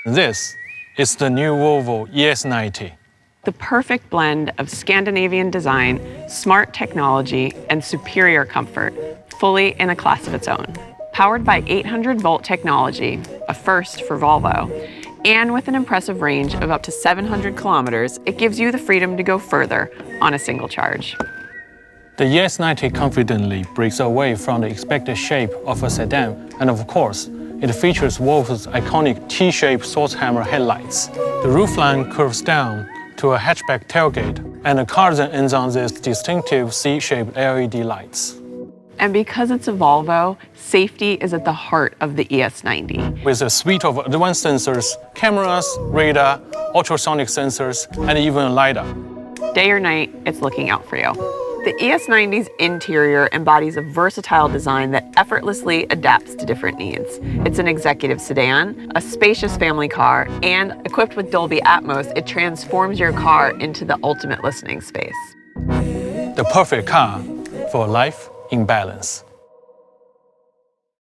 This is the new Volvo ES90. The perfect blend of Scandinavian design, smart technology, and superior comfort, fully in a class of its own. Powered by 800-volt technology, a first for Volvo, and with an impressive range of up to 700 kilometers, it gives you the freedom to go further on a single charge. The ES90 confidently breaks away from the expected shape of a sedan, and of course, it features Volvo's iconic T-shaped Swordshammer headlights. The roofline curves down to a hatchback tailgate, and the car then ends on these distinctive C-shaped LED lights. And because it's a Volvo, safety is at the heart of the ES90. With a suite of advanced sensors, cameras, radar, ultrasonic sensors, and even LiDAR. Day or night, it's looking out for you. The ES90's interior embodies a versatile design that effortlessly adapts to different needs. It's an executive sedan, a spacious family car, and equipped with Dolby Atmos, it transforms your car into the ultimate listening space. The perfect car for life in balance.